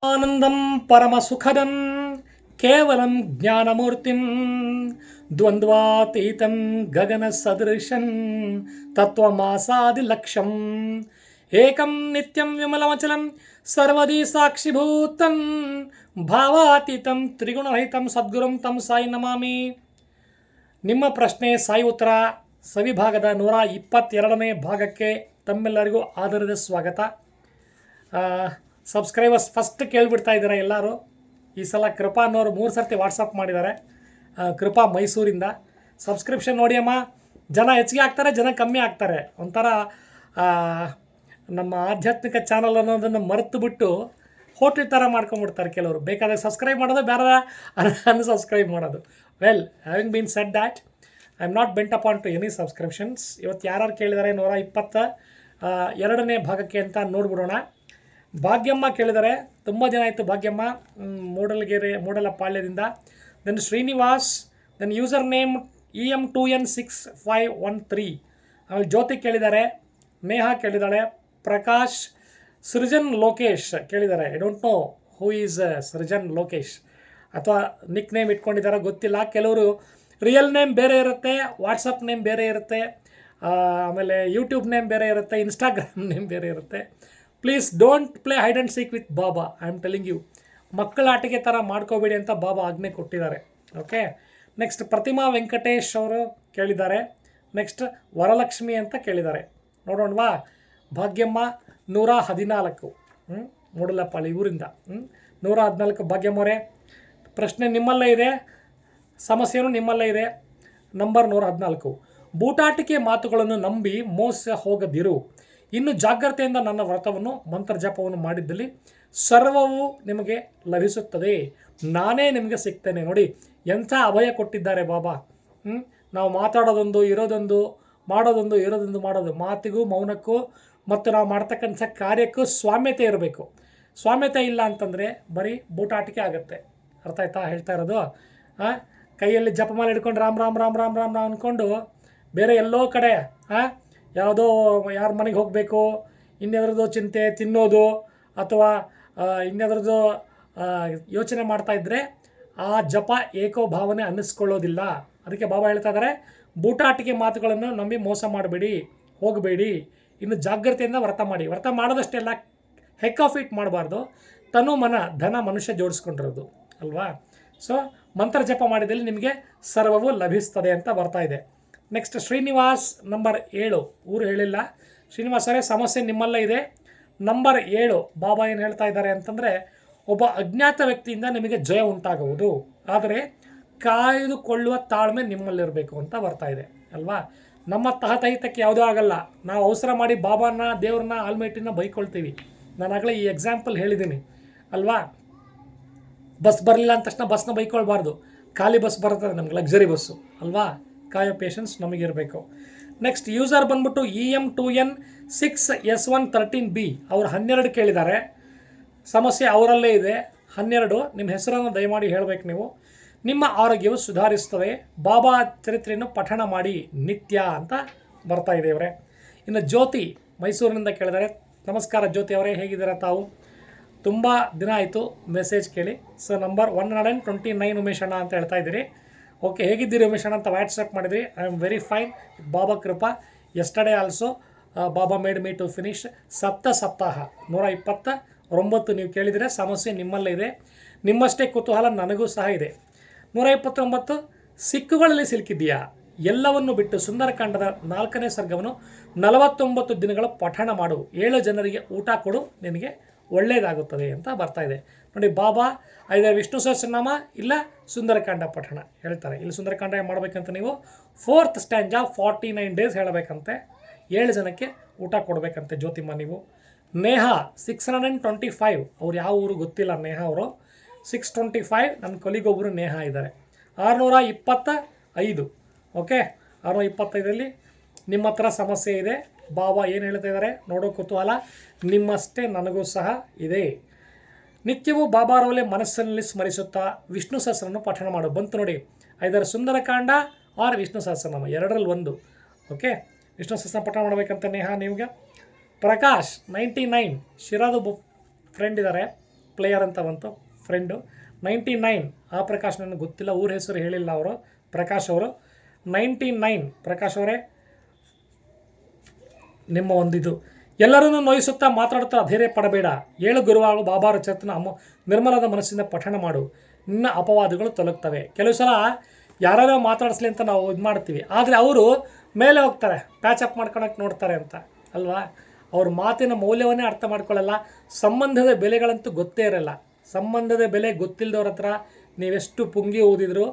ಆನಂದಂ ಪರಮ ಸುಖದಂ ಕೇವಲಂ ಜ್ಞಾನಮೂರ್ತಿಂ ದ್ವಂದ್ವಾತೀತಂ ಗಗನ ಸದೃಶಂ ತತ್ವಮಾಸಾದಿ ಲಕ್ಷ್ಯಂ ಏಕಂ ನಿತ್ಯಂ ವಿಮಲಮಚಲಂ ಸರ್ವದಿ ಸಾಕ್ಷಿಭೂತಂ ಭಾವಾತೀತಂ ತ್ರಿಗುಣರಹಿತಂ ಸದ್ಗುರುಂ ತಂ ಸಾಯಿ ನಮಾಮಿ. ನಿಮ್ಮ ಪ್ರಶ್ನೆ ಸಾಯಿ ಉತ್ತರ ಸವಿಭಾಗದ 122ನೇ ಭಾಗಕ್ಕೆ ತಮ್ಮೆಲ್ಲರಿಗೂ ಆದರದ ಸ್ವಾಗತ. ಸಬ್ಸ್ಕ್ರೈಬರ್ಸ್ ಫಸ್ಟ್ ಕೇಳಿಬಿಡ್ತಾ ಇದ್ದಾರೆ ಎಲ್ಲರೂ. ಈ ಸಲ ಕೃಪಾ ಅನ್ನೋರು 3 ಸರ್ತಿ ವಾಟ್ಸಪ್ ಮಾಡಿದ್ದಾರೆ. ಕೃಪಾ ಮೈಸೂರಿಂದ ಸಬ್ಸ್ಕ್ರಿಪ್ಷನ್ ನೋಡಿ ಅಮ್ಮ. ಜನ ಹೆಚ್ಚಿಗೆ ಆಗ್ತಾರೆ, ಜನ ಕಮ್ಮಿ ಆಗ್ತಾರೆ. ಒಂಥರ ನಮ್ಮ ಆಧ್ಯಾತ್ಮಿಕ ಚಾನಲ್ ಅನ್ನೋದನ್ನು ಮರೆತು ಬಿಟ್ಟು ಹೋಟೆಲ್ ಥರ ಮಾಡ್ಕೊಂಡ್ಬಿಡ್ತಾರೆ ಕೆಲವರು. ಬೇಕಾದಾಗ ಸಬ್ಸ್ಕ್ರೈಬ್ ಮಾಡೋದು, ಬೇರೆ ಅನ್ಸಬ್ಸ್ಕ್ರೈಬ್ ಮಾಡೋದು. Well, having bean shed that, I am not bent upon two any subscriptions. ಇವತ್ತು ಯಾರು ಕೇಳಿದ್ದಾರೆ 122ನೇ ಭಾಗಕ್ಕೆ ಅಂತ ನೋಡ್ಬಿಡೋಣ. ಭಾಗ್ಯಮ್ಮ ಕೇಳಿದ್ದಾರೆ, ತುಂಬ ದಿನ ಆಯಿತು ಭಾಗ್ಯಮ್ಮ. ಮೂಡಲಪಾಳ್ಯದಿಂದ. Then Srinivas, then user name EM2N6513. ಆಮೇಲೆ ಜ್ಯೋತಿ ಕೇಳಿದ್ದಾರೆ, ನೇಹಾ ಕೇಳಿದ್ದಾಳೆ, ಪ್ರಕಾಶ್, ಸೃಜನ್ ಲೋಕೇಶ್ ಕೇಳಿದ್ದಾರೆ. I don't know who is Srujan Lokesh, ಅಥವಾ ನಿಕ್ ನೇಮ್ ಇಟ್ಕೊಂಡಿದ್ದಾರೆ ಗೊತ್ತಿಲ್ಲ. ಕೆಲವರು ರಿಯಲ್ ನೇಮ್ ಬೇರೆ ಇರುತ್ತೆ, ವಾಟ್ಸಪ್ ನೇಮ್ ಬೇರೆ ಇರುತ್ತೆ, ಆಮೇಲೆ ಯೂಟ್ಯೂಬ್ ನೇಮ್ ಬೇರೆ ಇರುತ್ತೆ, ಇನ್ಸ್ಟಾಗ್ರಾಮ್ ನೇಮ್ ಬೇರೆ ಇರುತ್ತೆ. Please don't play hide and seek with Baba. I am telling you, ಮಕ್ಕಳ ಆಟಿಕೆ ಥರ ಮಾಡ್ಕೋಬೇಡಿ ಅಂತ ಬಾಬಾ ಆಜ್ಞೆ ಕೊಟ್ಟಿದ್ದಾರೆ. ಓಕೆ. ನೆಕ್ಸ್ಟ್ ಪ್ರತಿಮಾ ವೆಂಕಟೇಶ್ ಅವರು ಕೇಳಿದ್ದಾರೆ. ನೆಕ್ಸ್ಟ್ ವರಲಕ್ಷ್ಮಿ ಅಂತ ಕೇಳಿದ್ದಾರೆ. ನೋಡೋಣವಾ. ಭಾಗ್ಯಮ್ಮ 114, ಮೂಡಲಪಾಳಿ ಊರಿಂದ. 114 ಭಾಗ್ಯಮ್ಮವರೇ, ಪ್ರಶ್ನೆ ನಿಮ್ಮಲ್ಲೇ ಇದೆ, ಸಮಸ್ಯೆಯೂ ನಿಮ್ಮಲ್ಲೇ ಇದೆ. ನಂಬರ್ 114. ಬೂಟಾಟಿಕೆ ಮಾತುಗಳನ್ನು ನಂಬಿ ಮೋಸ ಹೋಗದಿರು. ಇನ್ನು ಜಾಗ್ರತೆಯಿಂದ ನನ್ನ ವ್ರತವನ್ನು ಮಂತ್ರಜಪವನ್ನು ಮಾಡಿದ್ದಲ್ಲಿ ಸರ್ವವು ನಿಮಗೆ ಲಭಿಸುತ್ತದೆ. ನಾನೇ ನಿಮಗೆ ಸಿಗ್ತೇನೆ. ನೋಡಿ ಎಂಥ ಅಭಯ ಕೊಟ್ಟಿದ್ದಾರೆ ಬಾಬಾ. ನಾವು ಮಾತಾಡೋದೊಂದು, ಇರೋದೊಂದು, ಮಾಡೋದೊಂದು, ಇರೋದೊಂದು, ಮಾಡೋದು. ಮಾತಿಗೂ ಮೌನಕ್ಕೂ ಮತ್ತು ನಾವು ಮಾಡ್ತಕ್ಕಂಥ ಕಾರ್ಯಕ್ಕೂ ಸ್ವಾಮ್ಯತೆ ಇರಬೇಕು. ಸ್ವಾಮ್ಯತೆ ಇಲ್ಲ ಅಂತಂದರೆ ಬರೀ ಬೂಟಾಟಿಕೆ ಆಗುತ್ತೆ. ಅರ್ಥ ಆಯ್ತಾ ಹೇಳ್ತಾ ಇರೋದು? ಕೈಯಲ್ಲಿ ಜಪಮಾಲೆ ಹಿಡ್ಕೊಂಡು ರಾಮ್ ರಾಮ್ ರಾಮ್ ರಾಮ್ ರಾಮ್ ರಾಮ್ ಅಂದ್ಕೊಂಡು ಬೇರೆ ಎಲ್ಲೋ ಕಡೆ ಯಾವುದೋ ಯಾರ ಮನೆಗೆ ಹೋಗಬೇಕು, ಇನ್ನೆದ್ರದ್ದು ಚಿಂತೆ, ತಿನ್ನೋದು ಅಥವಾ ಇನ್ನೆದ್ರದ್ದು ಯೋಚನೆ ಮಾಡ್ತಾಯಿದ್ರೆ ಆ ಜಪ ಏಕೋಭಾವನೆ ಅನ್ನಿಸ್ಕೊಳ್ಳೋದಿಲ್ಲ. ಅದಕ್ಕೆ ಬಾಬಾ ಹೇಳ್ತಾ ಇದ್ದಾರೆ, ಬೂಟಾಟಿಕೆ ಮಾತುಗಳನ್ನು ನಂಬಿ ಮೋಸ ಮಾಡಬೇಡಿ, ಹೋಗಬೇಡಿ. ಇನ್ನು ಜಾಗ್ರತೆಯಿಂದ ವ್ರತ ಮಾಡಿ. ವ್ರತ ಮಾಡೋದಷ್ಟೆಲ್ಲ ಹೆಕ್ ಆಫ್ ಇಟ್ ಮಾಡಬಾರ್ದು. ತನು ಮನ ಧನ ಮನುಷ್ಯ ಜೋಡಿಸ್ಕೊಂಡಿರೋದು ಅಲ್ವಾ. ಸೊ ಮಂತ್ರ ಜಪ ಮಾಡಿದಲ್ಲಿ ನಿಮಗೆ ಸರ್ವವು ಲಭಿಸ್ತದೆ ಅಂತ ಬರ್ತಾ ಇದೆ. ನೆಕ್ಸ್ಟ್ ಶ್ರೀನಿವಾಸ್ ನಂಬರ್ 7, ಊರು ಹೇಳಿಲ್ಲ. ಶ್ರೀನಿವಾಸರೇ, ಸಮಸ್ಯೆ ನಿಮ್ಮಲ್ಲೇ ಇದೆ. ನಂಬರ್ 7 ಬಾಬಾ ಏನು ಹೇಳ್ತಾ ಇದ್ದಾರೆ ಅಂತಂದರೆ, ಒಬ್ಬ ಅಜ್ಞಾತ ವ್ಯಕ್ತಿಯಿಂದ ನಿಮಗೆ ಜಯ ಉಂಟಾಗುವುದು, ಆದರೆ ಕಾಯ್ದುಕೊಳ್ಳುವ ತಾಳ್ಮೆ ನಿಮ್ಮಲ್ಲಿರಬೇಕು ಅಂತ ಬರ್ತಾ ಇದೆ ಅಲ್ವಾ. ನಮ್ಮ ತಹತಹಿತಕ್ಕೆ ಯಾವುದೂ ಆಗಲ್ಲ. ನಾವು ಅವಸರ ಮಾಡಿ ಬಾಬಾನ, ದೇವ್ರನ್ನ, ಆಲ್ಮೇಟಿನ ಬೈಕೊಳ್ತೀವಿ. ನಾನು ಆಗಲೇ ಈ ಎಕ್ಸಾಂಪಲ್ ಹೇಳಿದ್ದೀನಿ ಅಲ್ವಾ. ಬಸ್ ಬರಲಿಲ್ಲ ಅಂದ ತಕ್ಷಣ ಬಸ್ನ ಬೈಕೊಳ್ಬಾರ್ದು. ಖಾಲಿ ಬಸ್ ಬರ್ತದೆ ನಮ್ಗೆ, ಲಕ್ಸರಿ ಬಸ್ಸು ಅಲ್ವಾ. ಕಾಯೋ ಪೇಷನ್ಸ್ ನಮಗಿರಬೇಕು. ನೆಕ್ಸ್ಟ್ ಯೂಸರ್ ಬಂದ್ಬಿಟ್ಟು EM2N6S113B. ಅವರು 12 ಕೇಳಿದ್ದಾರೆ. ಸಮಸ್ಯೆ ಅವರಲ್ಲೇ ಇದೆ. 12 ನಿಮ್ಮ ಹೆಸರನ್ನು ದಯಮಾಡಿ ಹೇಳಬೇಕು ನೀವು. ನಿಮ್ಮ ಆರೋಗ್ಯವು ಸುಧಾರಿಸ್ತದೆ. ಬಾಬಾ ಚರಿತ್ರೆಯನ್ನು ಪಠಣ ಮಾಡಿ ನಿತ್ಯ ಅಂತ ಬರ್ತಾ ಇದೆ ಇವರೇ. ಇನ್ನು ಜ್ಯೋತಿ ಮೈಸೂರಿನಿಂದ ಕೇಳಿದ್ದಾರೆ. ನಮಸ್ಕಾರ ಜ್ಯೋತಿ ಅವರೇ, ಹೇಗಿದ್ದೀರಾ ತಾವು? ತುಂಬ ದಿನ ಆಯಿತು ಮೆಸೇಜ್ ಕೇಳಿ. ಸೊ ನಂಬರ್ 129 ಉಮೇಶ್ ಅಣ್ಣ ಅಂತ ಹೇಳ್ತಾ ಇದ್ದೀರಿ. ಓಕೆ, ಹೇಗಿದ್ದೀರಿ ಉಮೇಶ್ ಅಣ್ಣ ಅಂತ ವಾಟ್ಸಪ್ ಮಾಡಿದ್ರಿ. I am very fine with Baba ಕೃಪಾ. Yesterday also Baba made me to finish ಸಪ್ತಾಹ 129 ನೀವು ಕೇಳಿದರೆ. ಸಮಸ್ಯೆ ನಿಮ್ಮಲ್ಲೇ ಇದೆ. ನಿಮ್ಮಷ್ಟೇ ಕುತೂಹಲ ನನಗೂ ಸಹ ಇದೆ. 129 ಸಿಕ್ಕುಗಳಲ್ಲಿ ಸಿಲುಕಿದೆಯಾ? ಎಲ್ಲವನ್ನು ಬಿಟ್ಟು ಸುಂದರಕಾಂಡದ 4ನೇ ಸರ್ಗವನ್ನು 49 ದಿನಗಳ ಪಠಣ ಮಾಡು. 7 ಜನರಿಗೆ ಊಟ ಕೊಡು, ನಿನಗೆ ಒಳ್ಳೆಯದಾಗುತ್ತದೆ ಅಂತ ಬರ್ತಾ ಇದೆ. ನೋಡಿ, ಬಾಬಾ ಐದರ್ ವಿಷ್ಣು ಸಹಸ್ರನಾಮ ಇಲ್ಲ ಸುಂದರಕಾಂಡ ಪಠಣ ಹೇಳ್ತಾರೆ. ಇಲ್ಲಿ ಸುಂದರಕಾಂಡ ಮಾಡಬೇಕಂತ ನೀವು 4th ಸ್ಟ್ಯಾಂಜಾ 49 ಡೇಸ್ ಹೇಳಬೇಕಂತೆ. 7 ಜನಕ್ಕೆ ಊಟ ಕೊಡಬೇಕಂತೆ ಜ್ಯೋತಿಮ್ಮ ನೀವು. ನೇಹಾ 625, ಅವ್ರು ಯಾವ ಊರು ಗೊತ್ತಿಲ್ಲ. ನೇಹಾ ಅವರು 625, ನನ್ನ ಕೊಲಿಗೊಬ್ಬರು ನೇಹಾ ಇದ್ದಾರೆ. 625. ಓಕೆ, 625ರಲ್ಲಿ ನಿಮ್ಮ ಹತ್ರ ಸಮಸ್ಯೆ ಇದೆ. ಬಾಬಾ ಏನು ಹೇಳ್ತಾ ಇದ್ದಾರೆ ನೋಡೋ ಕುತೂಹಲ ನಿಮ್ಮಷ್ಟೇ ನನಗೂ ಸಹ ಇದೆ. ನಿತ್ಯವೂ ಬಾಬಾರವಲ್ಲೇ ಮನಸ್ಸಿನಲ್ಲಿ ಸ್ಮರಿಸುತ್ತಾ ವಿಷ್ಣು ಸಹಸ್ರವನ್ನು ಪಠಣ ಮಾಡು. ಬಂತು ನೋಡಿ, ಐದರ ಸುಂದರಕಾಂಡ ಆರ್ ವಿಷ್ಣು ಸಹಸ್ರನಾಮ, 2ರಲ್ಲಿ 1. ಓಕೆ, ವಿಷ್ಣು ಸಹಸ್ರ ಪಠಣ ಮಾಡಬೇಕಂತ ನೇಹಾ ನಿಮಗೆ. ಪ್ರಕಾಶ್ 99 ಶಿರಾದು ಫ್ರೆಂಡ್ ಇದ್ದಾರೆ. ಪ್ಲೇಯರ್ ಅಂತ ಬಂತು, ಫ್ರೆಂಡು. 99 ಆ ಪ್ರಕಾಶ್ ನನಗೆ ಗೊತ್ತಿಲ್ಲ, ಊರ ಹೆಸರು ಹೇಳಿಲ್ಲ ಅವರು, ಪ್ರಕಾಶ್ ಅವರು. 99 ಪ್ರಕಾಶ್ ಅವರೇ, ನಿಮ್ಮ ಒಂದಿದು. ಎಲ್ಲರನ್ನೂ ನೋಯಿಸುತ್ತಾ ಮಾತಾಡುತ್ತಾ ಅಧೈರ್ಯ ಪಡಬೇಡ. 7 ಗುರುವಾಗಳು ಬಾಬಾ ರಚತನ ನಿರ್ಮಲದ ಮನಸ್ಸಿಂದ ಪಠಣ ಮಾಡು, ನಿನ್ನ ಅಪವಾದಗಳು ತೊಲಗ್ತವೆ. ಕೆಲವು ಸಲ ಯಾರೋ ಮಾತಾಡಿಸ್ಲಿ ಅಂತ ನಾವು ಇದು ಮಾಡ್ತೀವಿ, ಆದರೆ ಅವರು ಮೇಲೆ ಹೋಗ್ತಾರೆ, ಪ್ಯಾಚಪ್ ಮಾಡ್ಕೊಳಕ್ಕೆ ನೋಡ್ತಾರೆ ಅಂತ ಅಲ್ವಾ. ಅವ್ರ ಮಾತಿನ ಮೌಲ್ಯವನ್ನೇ ಅರ್ಥ ಮಾಡ್ಕೊಳ್ಳಲ್ಲ, ಸಂಬಂಧದ ಬೆಲೆಗಳಂತೂ ಗೊತ್ತೇ ಇರಲ್ಲ. ಸಂಬಂಧದ ಬೆಲೆ ಗೊತ್ತಿಲ್ಲದವ್ರ ಹತ್ರ ನೀವೆಷ್ಟು ಪುಂಗಿ ಓದಿದ್ರು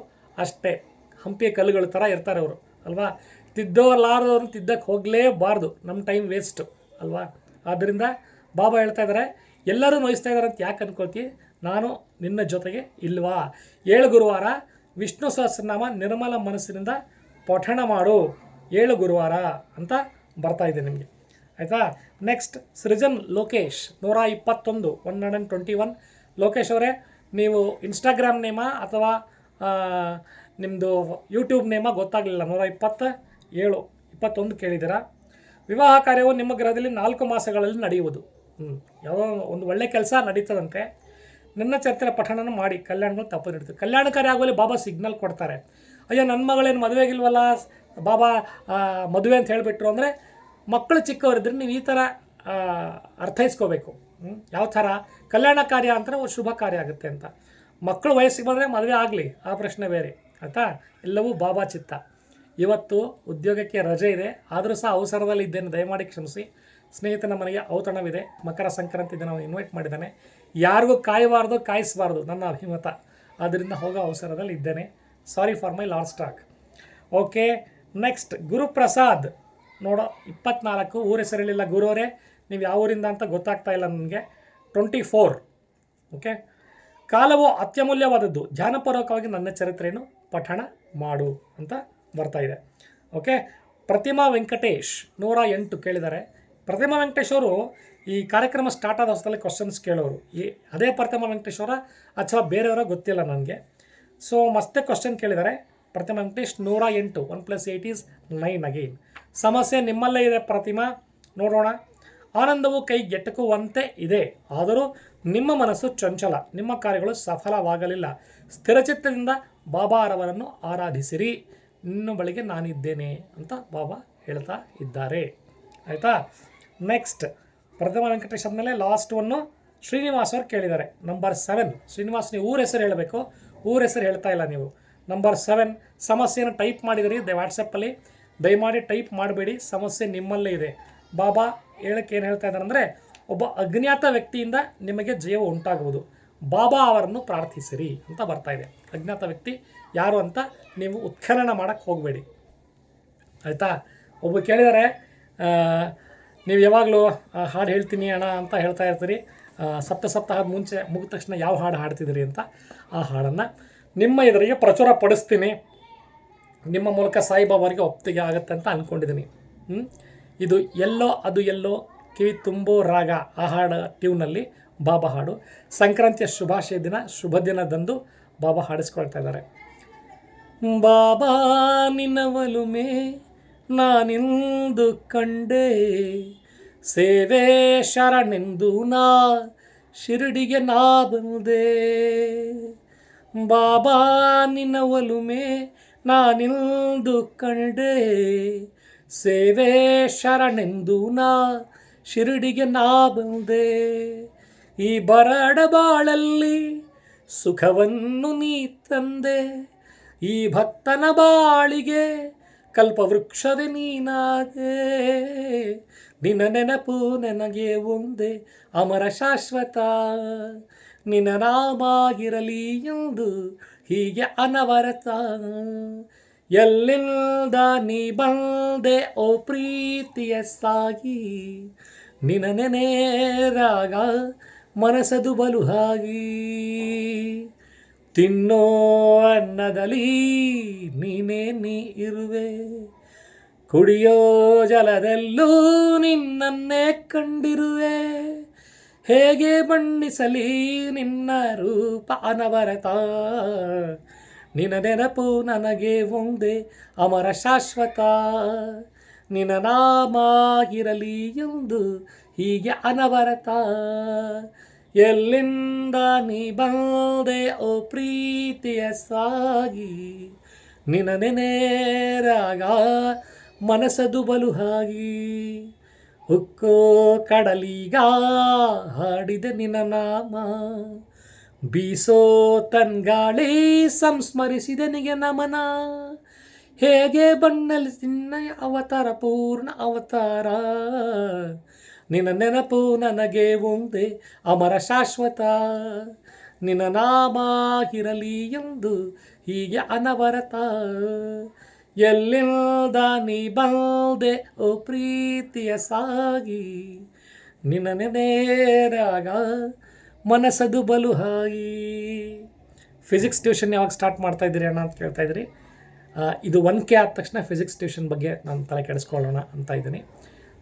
ಅಷ್ಟೇ, ಹಂಪಿಯ ಕಲ್ಲುಗಳ ಥರ ಇರ್ತಾರೆ ಅವರು ಅಲ್ವಾ. ತಿದ್ದೋಲಾರದವ್ರನ್ನ ತಿದ್ದಕ್ಕೆ ಹೋಗಲೇಬಾರ್ದು, ನಮ್ಮ ಟೈಮ್ ವೇಸ್ಟು ಅಲ್ವಾ. ಆದ್ದರಿಂದ ಬಾಬಾ ಹೇಳ್ತಾ ಇದ್ದಾರೆ, ಎಲ್ಲರೂ ನೋಯಿಸ್ತಾ ಇದ್ದಾರೆ ಅಂತ ಯಾಕೆ ಅಂದ್ಕೊಳ್ತೀವಿ, ನಾನು ನಿನ್ನ ಜೊತೆಗೆ ಇಲ್ವಾ. 7 ಗುರುವಾರ ವಿಷ್ಣು ಸಹಸ್ರನಾಮ ನಿರ್ಮಲ ಮನಸ್ಸಿನಿಂದ ಪಠಣ ಮಾಡು, 7 ಗುರುವಾರ ಅಂತ ಬರ್ತಾ ಇದೆ ನಿಮಗೆ, ಆಯಿತಾ. ನೆಕ್ಸ್ಟ್ ಸೃಜನ್ ಲೋಕೇಶ್ 121 121. ಲೋಕೇಶ್ ಅವರೇ, ನೀವು ಇನ್ಸ್ಟಾಗ್ರಾಮ್ ನೇಮ ಅಥವಾ ನಿಮ್ಮದು ಯೂಟ್ಯೂಬ್ ನೇಮ ಗೊತ್ತಾಗಲಿಲ್ಲ. 127 ಕೇಳಿದ್ದೀರಾ. ವಿವಾಹ ಕಾರ್ಯವು ನಿಮ್ಮ ಗ್ರಹದಲ್ಲಿ 4 ಮಾಸಗಳಲ್ಲಿ ನಡೆಯುವುದು. ಯಾವುದೋ ಒಂದು ಒಳ್ಳೆ ಕೆಲಸ ನಡೀತದಂತೆ. ನನ್ನ ಚರಿತ್ರೆ ಪಠಣನ ಮಾಡಿ ಕಲ್ಯಾಣಗಳು ತಪ್ಪು ನಡೀತದೆ. ಕಲ್ಯಾಣ ಕಾರ್ಯ ಆಗುವಲ್ಲಿ ಬಾಬಾ ಸಿಗ್ನಲ್ ಕೊಡ್ತಾರೆ. ಅಯ್ಯೋ ನನ್ನ ಮಗಳೇನು ಮದುವೆಗಿಲ್ವಲ್ಲ ಬಾಬಾ ಮದುವೆ ಅಂತ ಹೇಳಿಬಿಟ್ರು ಅಂದರೆ, ಮಕ್ಕಳು ಚಿಕ್ಕವರಿದ್ರೆ ನೀವು ಈ ಥರ ಅರ್ಥೈಸ್ಕೋಬೇಕು. ಯಾವ ಥರ ಕಲ್ಯಾಣ ಕಾರ್ಯ ಅಂದರೆ ಒಂದು ಶುಭ ಕಾರ್ಯ ಆಗುತ್ತೆ ಅಂತ. ಮಕ್ಕಳು ವಯಸ್ಸಿಗೆ ಬಂದರೆ ಮದುವೆ ಆಗಲಿ, ಆ ಪ್ರಶ್ನೆ ಬೇರೆ ಆಯಿತಾ. ಎಲ್ಲವೂ ಬಾಬಾ ಚಿತ್ತ. ಇವತ್ತು ಉದ್ಯೋಗಕ್ಕೆ ರಜೆ ಇದೆ, ಆದರೂ ಸಹ ಅವಸರದಲ್ಲಿ ಇದ್ದೇನೆ, ದಯಮಾಡಿ ಕ್ಷಮಿಸಿ. ಸ್ನೇಹಿತನ ಮನೆಗೆ ಔತಣವಿದೆ, ಮಕರ ಸಂಕ್ರಾಂತಿ ದಿನ ಇನ್ವೈಟ್ ಮಾಡಿದ್ದಾನೆ. ಯಾರಿಗೂ ಕಾಯಿಸಬಾರ್ದು ನನ್ನ ಅಭಿಮತ, ಆದ್ದರಿಂದ ಹೋಗೋ ಅವಸರದಲ್ಲಿ ಇದ್ದೇನೆ. Sorry for my last talk. Okay, next Guruprasad ನೋಡೋ 24. ಊರ ಹೆಸರು ಹೇಳಿಲ್ಲ ಗುರುವರೇ, ನೀವು ಯಾವ ಊರಿಂದ ಅಂತ ಗೊತ್ತಾಗ್ತಾ ಇಲ್ಲ ನನಗೆ. 24. ಓಕೆ, ಕಾಲವು ಅತ್ಯಮೂಲ್ಯವಾದದ್ದು, ಧ್ಯಾನಪೂರ್ವಕವಾಗಿ ನನ್ನ ಚರಿತ್ರೆಯನ್ನು ಪಠಣ ಮಾಡು ಅಂತ ಬರ್ತಾ ಇದೆ. ಓಕೆ, ಪ್ರತಿಮಾ ವೆಂಕಟೇಶ್ 108 ಕೇಳಿದ್ದಾರೆ. ಪ್ರತಿಮಾ ವೆಂಕಟೇಶ್ ಅವರು ಈ ಕಾರ್ಯಕ್ರಮ ಸ್ಟಾರ್ಟ್ ಆದ ಹೊಸದಲ್ಲಿ ಕ್ವಶನ್ಸ್ ಕೇಳೋರು. ಅದೇ ಪ್ರತಿಮಾ ವೆಂಕಟೇಶ್ ಅವರ ಅಥವಾ ಬೇರೆಯವರ ಗೊತ್ತಿಲ್ಲ ನನಗೆ. ಸೊ ಮತ್ತೆ ಕ್ವಶನ್ ಕೇಳಿದ್ದಾರೆ ಪ್ರತಿಮಾ ವೆಂಕಟೇಶ್ 108. 1 + 8 = 9 ಅಗೇನ್. ಸಮಸ್ಯೆ ನಿಮ್ಮಲ್ಲೇ ಇದೆ ಪ್ರತಿಮಾ, ನೋಡೋಣ. ಆನಂದವು ಕೈಗೆಟಕುವಂತೆ ಇದೆ, ಆದರೂ ನಿಮ್ಮ ಮನಸ್ಸು ಚಂಚಲ, ನಿಮ್ಮ ಕಾರ್ಯಗಳು ಸಫಲವಾಗಲಿಲ್ಲ. ಸ್ಥಿರಚಿತ್ತದಿಂದ ಬಾಬಾರವರನ್ನು ಆರಾಧಿಸಿರಿ, ನಿನ್ನ ಬಳಿಗೆ ನಾನಿದ್ದೇನೆ ಅಂತ ಬಾಬಾ ಹೇಳ್ತಾ ಇದ್ದಾರೆ, ಆಯಿತಾ. ನೆಕ್ಸ್ಟ್ ಪ್ರಥಮ ವೆಂಕಟೇಶ್ ಆದಮೇಲೆ ಲಾಸ್ಟ್ ಒನ್ನು ಶ್ರೀನಿವಾಸ್ ಅವ್ರು ಕೇಳಿದ್ದಾರೆ. ನಂಬರ್ 7. ಶ್ರೀನಿವಾಸ್, ನೀವು ಊರ ಹೆಸರು ಹೇಳಬೇಕು, ಊರ ಹೆಸರು ಹೇಳ್ತಾ ಇಲ್ಲ ನೀವು. ನಂಬರ್ 7 ಸಮಸ್ಯೆಯನ್ನು ಟೈಪ್ ಮಾಡಿದಿರಿ ವಾಟ್ಸಪ್ಪಲ್ಲಿ, ದಯಮಾಡಿ ಟೈಪ್ ಮಾಡಬೇಡಿ, ಸಮಸ್ಯೆ ನಿಮ್ಮಲ್ಲೇ ಇದೆ. ಬಾಬಾ ಹೇಳಕ್ಕೆ ಏನು ಹೇಳ್ತಾ ಇದ್ದಾರೆ ಅಂದರೆ, ಒಬ್ಬ ಅಜ್ಞಾತ ವ್ಯಕ್ತಿಯಿಂದ ನಿಮಗೆ ಜಯವು ಉಂಟಾಗುವುದು, ಬಾಬಾ ಅವರನ್ನು ಪ್ರಾರ್ಥಿಸಿರಿ ಅಂತ ಬರ್ತಾ ಇದೆ. ಅಜ್ಞಾತ ವ್ಯಕ್ತಿ ಯಾರು ಅಂತ ನೀವು ಉತ್ಖನನ ಮಾಡೋಕ್ಕೆ ಹೋಗಬೇಡಿ, ಆಯಿತಾ. ಒಬ್ಬ ಕೇಳಿದ್ದಾರೆ, ನೀವು ಯಾವಾಗಲೂ ಹಾಡು ಹೇಳ್ತೀನಿ ಅಣ್ಣ ಅಂತ ಹೇಳ್ತಾ ಇರ್ತೀರಿ, ಸಪ್ತಾಹದ ಮುಂಚೆ ಮುಗಿದ ತಕ್ಷಣ ಯಾವ ಹಾಡು ಹಾಡ್ತಿದ್ದೀರಿ ಅಂತ. ಆ ಹಾಡನ್ನು ನಿಮ್ಮ ಎದುರಿಗೆ ಪ್ರಚುರ ಪಡಿಸ್ತೀನಿ, ನಿಮ್ಮ ಮೂಲಕ ಸಾಯಿಬಾಬಾರಿಗೆ ಒಪ್ಪಿಗೆ ಆಗುತ್ತೆ ಅಂತ ಅಂದ್ಕೊಂಡಿದ್ದೀನಿ. ಇದು ಎಲ್ಲೋ ಅದು ಎಲ್ಲೋ ಕಿವಿ ತುಂಬೋ ರಾಗ, ಆ ಹಾಡು ಟ್ಯೂನಲ್ಲಿ ಬಾಬಾ ಹಾಡು. ಸಂಕ್ರಾಂತಿಯ ಶುಭಾಶಯ ದಿನ, ಶುಭ ದಿನದಂದು ಬಾಬಾ ಹಾಡಿಸ್ಕೊಳ್ತಾ ಇದ್ದಾರೆ. ಬಾಬಾ ನಿನ್ನ ಒಲುಮೆ ನಾನಿಂದು ಕಂಡೆ, ಸೇವೆ ಶರಣೆಂದು ನಾ ಶಿರಡಿಗೆ ನಾ ಬಂದೆ. ಬಾಬಾ ನಿನ್ನ ಒಲುಮೆ ನಾನಿಂದು ಕಂಡೆ, ಸೇವೆ ಶರಣೆಂದು ನಾ ಶಿರಡಿಗೆ ನಾ ಬಂದೆ. ಈ ಬರಡ ಬಾಳಲ್ಲಿ ಸುಖವನ್ನು ನೀ ತಂದೆ, ಈ ಭಕ್ತನ ಬಾಳಿಗೆ ಕಲ್ಪವೃಕ್ಷವೇ ನೀನಾದೆ. ನಿನ್ನ ನೆನಪು ನನಗೆ ಒಂದೇ ಅಮರ ಶಾಶ್ವತ, ನಿನ್ನ ನಾಮ ಇರಲಿ ಎಂದು ಹೀಗೆ ಅನವರತ. ಎಲ್ಲಿಂದ ನೀ ಬಂದೆ ಓ ಪ್ರೀತಿಯ ಸಾಗಿ, ನಿನ್ನ ನೆನೆದಾಗ ಮನಸದು ಬಲು ಹಾಗಿ. ತಿನ್ನೋ ಅನ್ನದಲ್ಲಿ ನೀನೇ ನೀ ಇರುವೆ, ಕುಡಿಯೋ ಜಲದಲ್ಲೂ ನಿನ್ನನ್ನೇ ಕಂಡಿರುವೆ. ಹೇಗೆ ಬಣ್ಣಿಸಲಿ ನಿನ್ನ ರೂಪ ಅನವರತ, ನಿನ್ನ ನೆನಪು ನನಗೆ ಒಂದೇ ಅಮರ ಶಾಶ್ವತ. ನಿನ್ನ ನಾಮ ಇರಲಿ ಎಂದು ಹೀಗೆ ಅನವರತ. ಎಲ್ಲಿಂದ ನೀ ಬಂದೆ ಓ ಪ್ರೀತಿಯ ಸಾಗಿ, ನಿನ ನೆನೆರಾಗ ಮನಸದು ಬಲು ಹಾಗಿ, ಉಕ್ಕೋ ಕಡಲೀಗ ಹಾಡಿದೆ ನಿನ ನಾಮ, ಬೀಸೋ ತನ್ಗಾಳಿ ಸಂಸ್ಮರಿಸಿದೆ ನಿಗೆ ನಮನ, ಹೇಗೆ ಬಣ್ಣಲಿ ನಿನ್ನಯ ಅವತಾರ ಪೂರ್ಣ ಅವತಾರ, ನಿನ್ನ ನೆನಪು ನನಗೆ ಒಂದೇ ಅಮರ ಶಾಶ್ವತ, ನಿನ್ನ ನಾಮ ಇರಲಿ ಎಂದು ಹೀಗೆ ಅನವರತ, ಎಲ್ಲಿಂದ ನೀ ಬಂದೆ ಓ ಪ್ರೀತಿಯ ಸಾಗಿ, ನಿನ್ನ ನೆನೆರಾಗ ಮನಸದು ಬಲು ಹಾಯಿ. ಫಿಸಿಕ್ಸ್ ಟ್ಯೂಷನ್ ಯಾವಾಗ ಸ್ಟಾರ್ಟ್ ಮಾಡ್ತಾ ಇದ್ದೀರಿ ಅಣ್ಣ ಅಂತ ಕೇಳ್ತಾ ಇದ್ರಿ. ಇದು 1K ಆದ ತಕ್ಷಣ ಫಿಸಿಕ್ಸ್ ಟ್ಯೂಷನ್ ಬಗ್ಗೆ ನಾನು ತಲೆ ಕೆಡಿಸ್ಕೊಳ್ಳೋಣ ಅಂತ ಇದ್ದೀನಿ.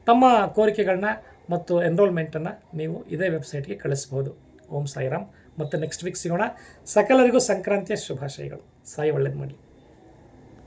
ತಮ್ಮ ಕೋರಿಕೆಗಳನ್ನ ಮತ್ತು ಎನ್ರೋಲ್ಮೆಂಟನ್ನು ನೀವು ಇದೇ ವೆಬ್ಸೈಟ್ಗೆ ಕಳಿಸ್ಬೋದು. ಓಂ ಸಾಯಿರಾಮ್. ಮತ್ತು ನೆಕ್ಸ್ಟ್ ವೀಕ್ ಸಿಗೋಣ. ಸಕಲರಿಗೂ ಸಂಕ್ರಾಂತಿಯ ಶುಭಾಶಯಗಳು. ಸಾಯಿ ಒಳ್ಳೇದು ಮಾಡಲಿ.